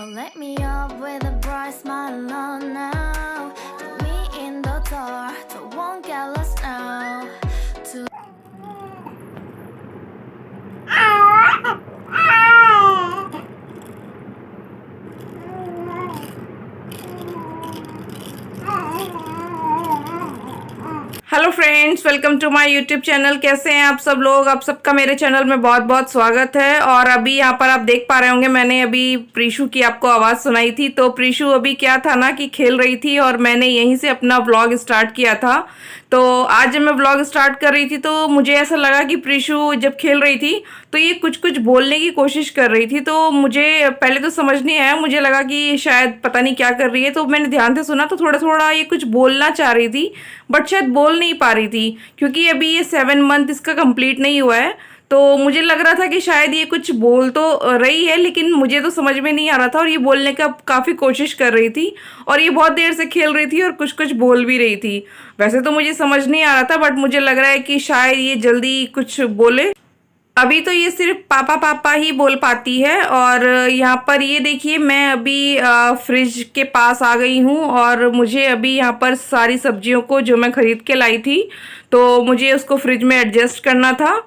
Let me up with a bright smile on now. Put me in the dark, so won't get lost now. To hello friends, welcome to my YouTube channel. कैसे हैं आप सब लोग? आप सबका मेरे channel में बहुत बहुत स्वागत है। और अभी यहाँ पर आप देख पा रहे होंगे, मैंने अभी प्रीशु की आपको आवाज़ सुनाई थी। तो प्रीशु अभी क्या था ना कि खेल रही थी और मैंने यहीं से अपना व्लॉग स्टार्ट किया था। तो आज जब मैं व्लॉग स्टार्ट कर रही थी तो मुझे ऐसा लगा कि प्रीशु जब खेल रही थी तो ये कुछ कुछ बोलने की कोशिश कर रही थी। तो मुझे पहले तो समझ नहीं आया, मुझे लगा कि शायद पता नहीं क्या कर रही है। तो मैंने ध्यान से सुना तो थोड़ा थोड़ा ये कुछ बोलना चाह रही थी, बट शायद बोल नहीं पा रही थी क्योंकि अभी ये 7 मंथ इसका कंप्लीट नहीं हुआ है। तो मुझे लग रहा था कि शायद ये कुछ बोल तो रही है, लेकिन मुझे तो समझ में नहीं आ रहा था। और ये बोलने का काफ़ी कोशिश कर रही थी और ये बहुत देर से खेल रही थी और कुछ कुछ बोल भी रही थी। वैसे तो मुझे समझ नहीं आ रहा था, बट मुझे लग रहा है कि शायद ये जल्दी कुछ बोले। अभी तो ये सिर्फ पापा पापा ही बोल पाती है। और यहाँ पर ये देखिए, मैं अभी फ्रिज के पास आ गई हूँ और मुझे अभी यहाँ पर सारी सब्जियों को जो मैं ख़रीद के लाई थी तो मुझे उसको फ्रिज में एडजस्ट करना था।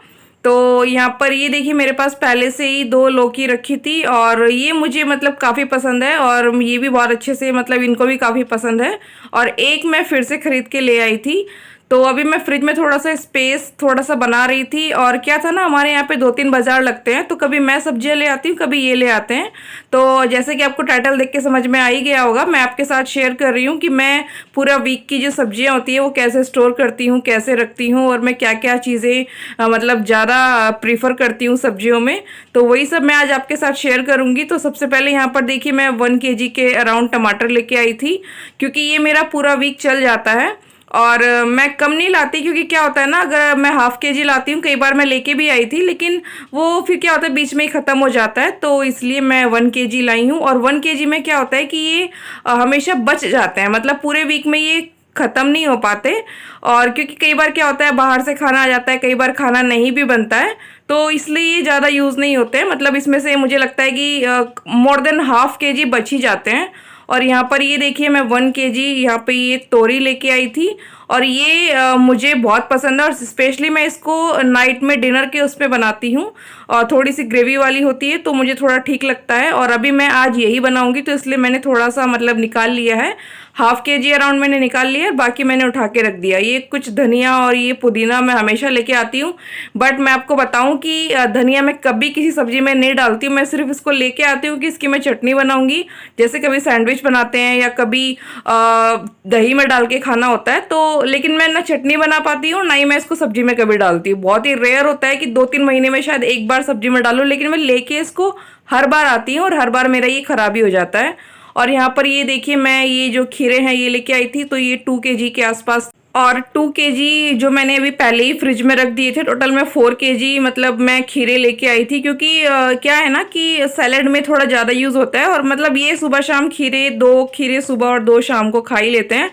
तो यहाँ पर ये देखिए, मेरे पास पहले से ही 2 लौकी रखी थी और ये मुझे मतलब काफ़ी पसंद है और ये भी बहुत अच्छे से मतलब इनको भी काफ़ी पसंद है। और एक मैं फिर से ख़रीद के ले आई थी। तो अभी मैं फ्रिज में थोड़ा सा स्पेस थोड़ा सा बना रही थी। और क्या था ना, हमारे यहाँ पे 2-3 बाज़ार लगते हैं, तो कभी मैं सब्जियाँ ले आती हूँ, कभी ये ले आते हैं। तो जैसे कि आपको टाइटल देख के समझ में आ ही गया होगा, मैं आपके साथ शेयर कर रही हूँ कि मैं पूरा वीक की जो सब्जियाँ होती है वो कैसे स्टोर करती हूँ, कैसे रखती हूँ और मैं क्या क्या चीज़ें मतलब ज़्यादा प्रीफर करती हूँ सब्जियों में। तो वही सब मैं आज आपके साथ शेयर करूँगी। तो सबसे पहले यहाँ पर देखिए, मैं 1 kg के अराउंड टमाटर लेके आई थी क्योंकि ये मेरा पूरा वीक चल जाता है। और मैं कम नहीं लाती क्योंकि क्या होता है ना, अगर मैं ½ kg लाती हूँ, कई बार मैं लेके भी आई थी, लेकिन वो फिर क्या होता है बीच में ही ख़त्म हो जाता है। तो इसलिए मैं 1 kg लाई हूँ। और 1 kg में क्या होता है कि ये हमेशा बच जाते हैं, मतलब पूरे वीक में ये ख़त्म नहीं हो पाते। और क्योंकि कई बार क्या होता है बाहर से खाना आ जाता है, कई बार खाना नहीं भी बनता है, तो इसलिए ये ज़्यादा यूज़ नहीं होते हैं। मतलब इसमें से मुझे लगता है कि मोर देन ½ kg बच ही जाते हैं। और यहाँ पर ये देखिए, मैं 1 kg यहाँ पे ये तोरी लेके आई थी और ये मुझे बहुत पसंद है। और स्पेशली मैं इसको नाइट में डिनर के उस पर बनाती हूँ और थोड़ी सी ग्रेवी वाली होती है तो मुझे थोड़ा ठीक लगता है। और अभी मैं आज यही बनाऊंगी तो इसलिए मैंने थोड़ा सा मतलब निकाल लिया है, ½ kg अराउंड मैंने निकाल लिया है, बाकी मैंने उठा के रख दिया। ये कुछ धनिया और ये पुदीना मैं हमेशा लेके आती हूँ, बट मैं आपको बताऊँ कि धनिया मैं कभी किसी सब्जी में नहीं डालती हूँ। मैं सिर्फ इसको लेके आती हूँ कि इसकी मैं चटनी बनाऊँगी, जैसे कभी सैंडविच बनाते हैं या कभी दही में डाल के खाना होता है। तो लेकिन मैं ना चटनी बना पाती हूँ, ना ही मैं इसको सब्जी में कभी डालती हूँ। बहुत ही रेयर होता है कि 2-3 महीने में शायद एक बार सब्जी में डालूँ, लेकिन मैं लेके इसको हर बार आती हूँ और हर बार मेरा ये खराब ही हो जाता है। और यहाँ पर ये देखिए, मैं ये जो खीरे हैं ये लेके आई थी, तो ये 2 kg के आसपास। और 2 kg जो मैंने अभी पहले ही फ्रिज में रख दिए थे, टोटल में 4 kg मतलब मैं खीरे लेके आई थी। क्योंकि क्या है ना कि सैलेड में थोड़ा ज़्यादा यूज़ होता है और मतलब ये सुबह शाम खीरे, 2 खीरे सुबह और 2 शाम को खा ही लेते हैं।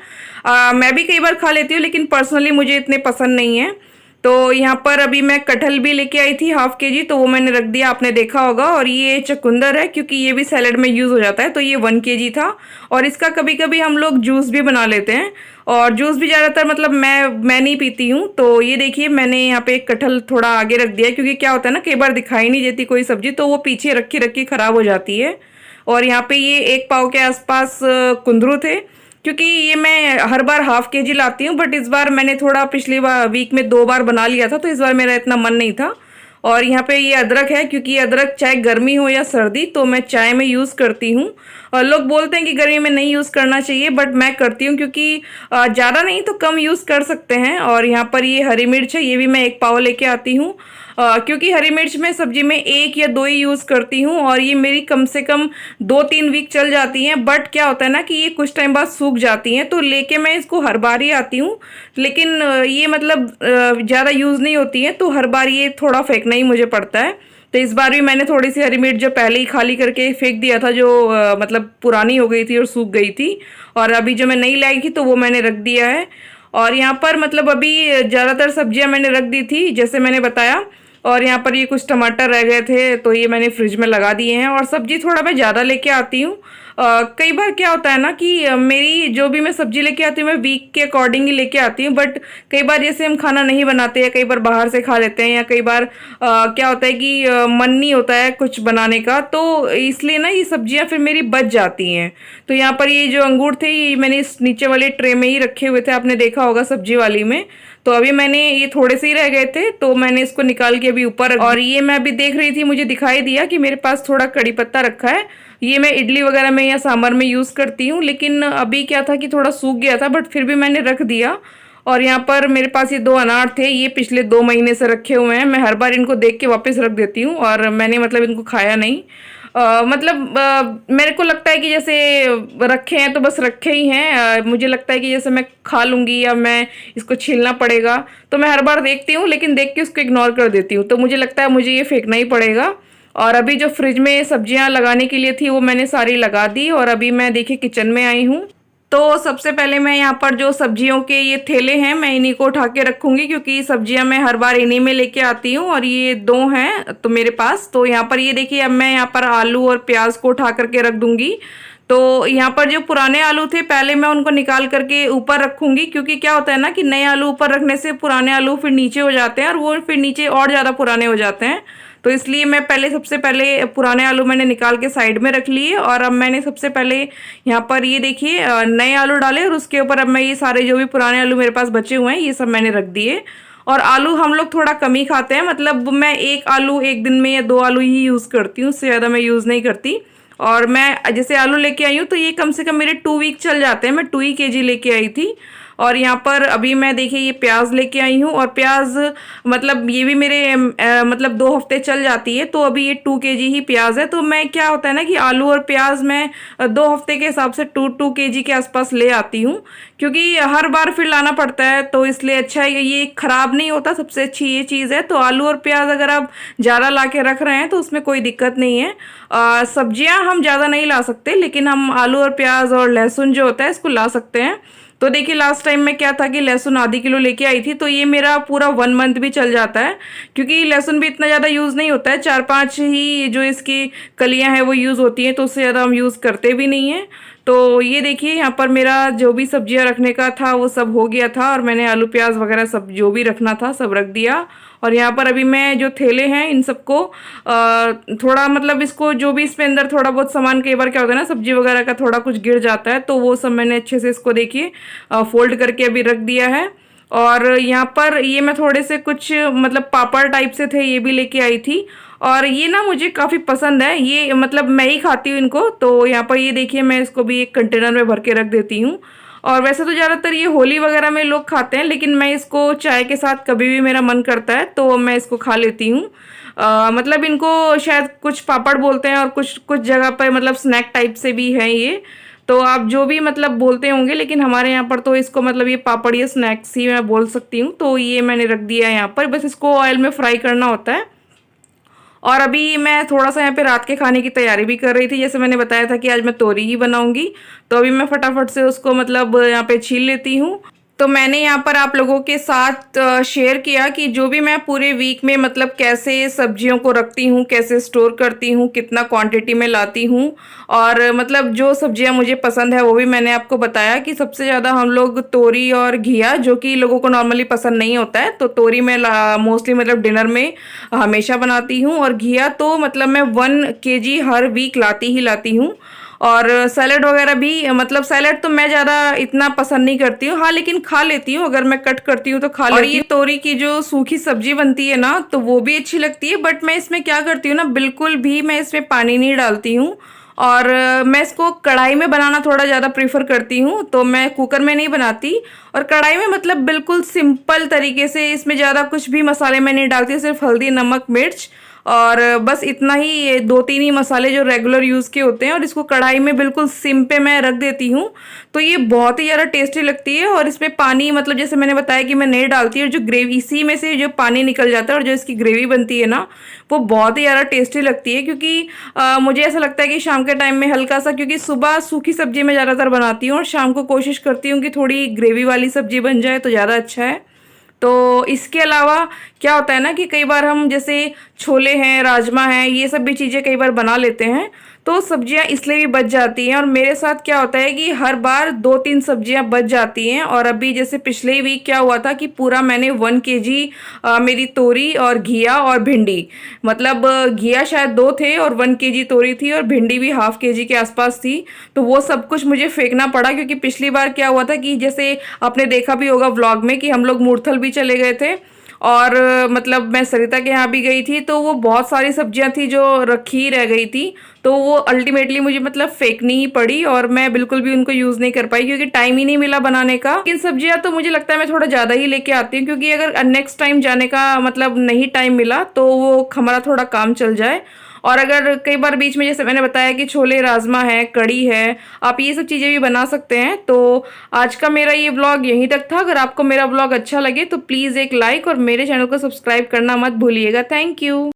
मैं भी कई बार खा लेती हूँ, लेकिन पर्सनली मुझे इतने पसंद नहीं है। तो यहाँ पर अभी मैं कटहल भी लेके आई थी ½ kg, तो वो मैंने रख दिया, आपने देखा होगा। और ये चुकंदर है क्योंकि ये भी सैलेड में यूज़ हो जाता है, तो ये 1 kg था। और इसका कभी कभी हम लोग जूस भी बना लेते हैं, और जूस भी ज़्यादातर मतलब मैं नहीं पीती हूँ। तो ये देखिए, मैंने यहाँ पे एक कटहल थोड़ा आगे रख दिया क्योंकि क्या होता है ना, कई बार दिखाई नहीं देती कोई सब्जी, तो वो पीछे रखी रखी ख़राब हो जाती है। और यहाँ पे ये 1 पाव के आसपास कुंदरू थे, क्योंकि ये मैं हर बार ½ kg लाती हूँ, बट इस बार मैंने थोड़ा पिछली बार वीक में 2 बार बना लिया था, तो इस बार मेरा इतना मन नहीं था। और यहाँ पे ये अदरक है, क्योंकि अदरक चाहे गर्मी हो या सर्दी तो मैं चाय में यूज़ करती हूँ। और लोग बोलते हैं कि गर्मी में नहीं यूज़ करना चाहिए, बट मैं करती हूँ क्योंकि ज़्यादा नहीं तो कम यूज़ कर सकते हैं। और यहाँ पर ये हरी मिर्च है, ये भी मैं 1 पाव लेके आती हूँ क्योंकि हरी मिर्च मैं सब्जी में 1 या 2 ही यूज़ करती हूँ और ये मेरी कम से कम 2-3 वीक चल जाती हैं। बट क्या होता है ना कि ये कुछ टाइम बाद सूख जाती हैं, तो लेके मैं इसको हर बार ही आती हूँ, लेकिन ये मतलब ज़्यादा यूज़ नहीं होती है, तो हर बार ये थोड़ा फेंकना ही मुझे पड़ता है। तो इस बार भी मैंने थोड़ी सी हरी मिर्च जो पहले ही खाली करके फेंक दिया था, जो मतलब पुरानी हो गई थी और सूख गई थी, और अभी जो मैं नई लाई थी तो वो मैंने रख दिया है। और यहाँ पर मतलब अभी ज़्यादातर सब्जियाँ मैंने रख दी थी, जैसे मैंने बताया। और यहाँ पर ये कुछ टमाटर रह गए थे तो ये मैंने फ्रिज में लगा दिए हैं। और सब्जी थोड़ा मैं ज़्यादा लेके आती हूँ। कई बार क्या होता है ना कि मेरी जो भी मैं सब्जी लेके आती हूँ मैं वीक के अकॉर्डिंग ही लेके आती हूँ, बट कई बार जैसे हम खाना नहीं बनाते हैं, कई बार बाहर से खा लेते हैं, या कई बार क्या होता है कि मन नहीं होता है कुछ बनाने का, तो इसलिए ना ये सब्जियां फिर मेरी बच जाती हैं। तो यहाँ पर ये जो अंगूर थे ये मैंने इस नीचे वाले ट्रे में ही रखे हुए थे, आपने देखा होगा सब्जी वाली में। तो अभी मैंने ये थोड़े से ही रह गए थे तो मैंने इसको निकाल के अभी ऊपर, और ये मैं अभी देख रही थी, मुझे दिखाई दिया कि मेरे पास थोड़ा कड़ी पत्ता रखा है। ये मैं इडली वगैरह में या सांभर में यूज़ करती हूँ, लेकिन अभी क्या था कि थोड़ा सूख गया था, बट फिर भी मैंने रख दिया। और यहाँ पर मेरे पास ये 2 अनार थे, ये पिछले 2 महीने से रखे हुए हैं। मैं हर बार इनको देख के वापस रख देती हूँ, और मैंने मतलब इनको खाया नहीं। मेरे को लगता है कि जैसे रखे हैं तो बस रखे ही हैं। मुझे लगता है कि जैसे मैं खा लूँगी या मैं इसको छीलना पड़ेगा, तो मैं हर बार देखती हूँ लेकिन देख के उसको इग्नोर कर देती हूँ। तो मुझे लगता है मुझे ये फेंकना ही पड़ेगा। और अभी जो फ्रिज में सब्जियां लगाने के लिए थी वो मैंने सारी लगा दी, और अभी मैं देखिए किचन में आई हूँ। तो सबसे पहले मैं यहाँ पर जो सब्जियों के ये थैले हैं मैं इन्हीं को उठा के रखूँगी, क्योंकि सब्जियां मैं हर बार इन्हीं में लेके आती हूँ, और ये 2 हैं तो मेरे पास। तो यहाँ पर ये देखिए अब मैं यहाँ पर आलू और प्याज को उठा करके रख दूँगी। तो यहाँ पर जो पुराने आलू थे पहले मैं उनको निकाल करके ऊपर रखूँगी, क्योंकि क्या होता है ना कि नए आलू ऊपर रखने से पुराने आलू फिर नीचे हो जाते हैं, और वो फिर नीचे और ज़्यादा पुराने हो जाते हैं। तो इसलिए मैं सबसे पहले पुराने आलू मैंने निकाल के साइड में रख लिए, और अब मैंने सबसे पहले यहाँ पर ये देखिए नए आलू डाले, और उसके ऊपर अब मैं ये सारे जो भी पुराने आलू मेरे पास बचे हुए हैं ये सब मैंने रख दिए। और आलू हम लोग थोड़ा कम ही खाते हैं, मतलब मैं 1 आलू एक दिन में या 2 आलू ही यूज़ करती हूँ, उससे ज़्यादा मैं यूज़ नहीं करती। और मैं जैसे आलू लेके आई हूँ तो ये कम से कम मेरे 2 वीक चल जाते हैं। मैं 2 ही केजी लेके आई थी। और यहाँ पर अभी मैं देखिए ये प्याज लेके आई हूँ, और प्याज मतलब ये भी मेरे मतलब 2 हफ्ते चल जाती है। तो अभी ये 2 केजी ही प्याज है। तो मैं क्या होता है ना कि आलू और प्याज मैं 2 हफ्ते के हिसाब से 2 केजी के आसपास ले आती हूँ, क्योंकि हर बार फिर लाना पड़ता है, तो इसलिए अच्छा है ये ख़राब नहीं होता, सबसे अच्छी ये चीज़ है। तो आलू और प्याज अगर आप ज़्यादा ला के रख रहे हैं तो उसमें कोई दिक्कत नहीं है। सब्जियां हम ज़्यादा नहीं ला सकते, लेकिन हम आलू और प्याज और लहसुन जो होता है इसको ला सकते हैं। तो देखिए लास्ट टाइम में क्या था कि लहसुन आधी किलो लेके आई थी, तो ये मेरा पूरा 1 मंथ भी चल जाता है, क्योंकि लहसुन भी इतना ज़्यादा यूज़ नहीं होता है। 4-5 ही जो इसकी कलियां हैं वो यूज़ होती हैं, तो उससे ज़्यादा हम यूज़ करते भी नहीं हैं। तो ये देखिए यहाँ पर मेरा जो भी सब्जियां रखने का था वो सब हो गया था, और मैंने आलू प्याज वगैरह सब जो भी रखना था सब रख दिया। और यहाँ पर अभी मैं जो थैले हैं इन सबको थोड़ा मतलब इसको जो भी इसमें अंदर थोड़ा बहुत सामान, कई बार क्या होता है ना सब्जी वगैरह का थोड़ा कुछ गिर जाता है, तो वो सब मैंने अच्छे से इसको देखिए फोल्ड करके अभी रख दिया है। और यहाँ पर ये मैं थोड़े से कुछ मतलब पापड़ टाइप से थे ये भी लेके आई थी, और ये ना मुझे काफ़ी पसंद है, ये मतलब मैं ही खाती हूँ इनको। तो यहाँ पर ये देखिए मैं इसको भी एक कंटेनर में भर के रख देती हूँ। और वैसे तो ज़्यादातर ये होली वगैरह में लोग खाते हैं, लेकिन मैं इसको चाय के साथ कभी भी मेरा मन करता है तो मैं इसको खा लेती हूँ। मतलब इनको शायद कुछ पापड़ बोलते हैं, और कुछ कुछ जगह पर मतलब स्नैक टाइप से भी है ये, तो आप जो भी मतलब बोलते होंगे, लेकिन हमारे यहाँ पर तो इसको मतलब ये पापड़ या स्नैक्स ही मैं बोल सकती हूँ। तो ये मैंने रख दिया है यहाँ पर, बस इसको ऑयल में फ्राई करना होता है। और अभी मैं थोड़ा सा यहाँ पे रात के खाने की तैयारी भी कर रही थी, जैसे मैंने बताया था कि आज मैं तोरी ही बनाऊंगी, तो अभी मैं फटाफट से उसको मतलब यहाँ पे छील लेती हूँ। तो मैंने यहाँ पर आप लोगों के साथ शेयर किया कि जो भी मैं पूरे वीक में मतलब कैसे सब्जियों को रखती हूँ, कैसे स्टोर करती हूँ, कितना क्वांटिटी में लाती हूँ, और मतलब जो सब्जियाँ मुझे पसंद है वो भी मैंने आपको बताया कि सबसे ज़्यादा हम लोग तोरी और घिया, जो कि लोगों को नॉर्मली पसंद नहीं होता है, तो तोरी मैं मोस्टली मतलब डिनर में हमेशा बनाती हूँ, और घिया तो मतलब मैं 1 केजी हर वीक लाती ही लाती हूँ। और सैलड वगैरह भी, मतलब सैलड तो मैं ज़्यादा इतना पसंद नहीं करती हूँ, हाँ लेकिन खा लेती हूँ, अगर मैं कट करती हूँ तो खा लेती हूँ। और ये तोरी की जो सूखी सब्जी बनती है ना, तो वो भी अच्छी लगती है, बट मैं इसमें क्या करती हूँ ना, बिल्कुल भी मैं इसमें पानी नहीं डालती हूँ, और मैं इसको कढ़ाई में बनाना थोड़ा ज़्यादा प्रीफर करती हूँ। तो मैं कुकर में नहीं बनाती, और कढ़ाई में मतलब बिल्कुल सिंपल तरीके से, इसमें ज़्यादा कुछ भी मसाले मैं नहीं डालती, सिर्फ हल्दी, नमक, मिर्च, और बस इतना ही, ये 2-3 ही मसाले जो रेगुलर यूज़ के होते हैं, और इसको कढ़ाई में बिल्कुल सिम पे मैं रख देती हूँ। तो ये बहुत ही ज़्यादा टेस्टी लगती है, और इसमें पानी मतलब जैसे मैंने बताया कि मैं नहीं डालती, और जो ग्रेवी इसी में से जो पानी निकल जाता है और जो इसकी ग्रेवी बनती है ना, वो बहुत ही ज़्यादा टेस्टी लगती है। क्योंकि मुझे ऐसा लगता है कि शाम के टाइम में हल्का सा, क्योंकि सुबह सूखी सब्जी मैं ज़्यादातर बनाती हूँ, और शाम को कोशिश करती हूँ कि थोड़ी ग्रेवी वाली सब्जी बन जाए तो ज़्यादा अच्छा है। तो इसके अलावा क्या होता है ना कि कई बार हम जैसे छोले हैं, राजमा हैं, ये सब भी चीज़ें कई बार बना लेते हैं तो सब्जियां इसलिए भी बच जाती हैं। और मेरे साथ क्या होता है कि हर बार 2-3 सब्जियां बच जाती हैं। और अभी जैसे पिछले ही वीक क्या हुआ था कि पूरा मैंने 1 केजी मेरी तोरी और घिया और भिंडी, मतलब घिया शायद 2 थे और 1 केजी तोरी थी और भिंडी भी ½ केजी के आसपास थी। तो वो सब कुछ मुझे फेंकना पड़ा क्योंकि पिछली बार क्या हुआ था कि जैसे आपने देखा भी होगा व्लॉग में कि हम लोग मूर्थल भी चले गए थे और मतलब मैं सरिता के यहाँ भी गई थी, तो वो बहुत सारी सब्जियां थी जो रखी रह गई थी। तो वो अल्टीमेटली मुझे मतलब फेंकनी ही पड़ी और मैं बिल्कुल भी उनको यूज़ नहीं कर पाई क्योंकि टाइम ही नहीं मिला बनाने का। इन सब्जियां तो मुझे लगता है मैं थोड़ा ज़्यादा ही लेके आती हूँ क्योंकि अगर नेक्स्ट टाइम जाने का मतलब नहीं टाइम मिला तो वो हमारा थोड़ा काम चल जाए। और अगर कई बार बीच में जैसे मैंने बताया कि छोले राजमा है, कड़ी है, आप ये सब चीज़ें भी बना सकते हैं। तो आज का मेरा ये व्लॉग यहीं तक था। अगर आपको मेरा व्लॉग अच्छा लगे तो प्लीज़ एक लाइक और मेरे चैनल को सब्सक्राइब करना मत भूलिएगा। Thank you.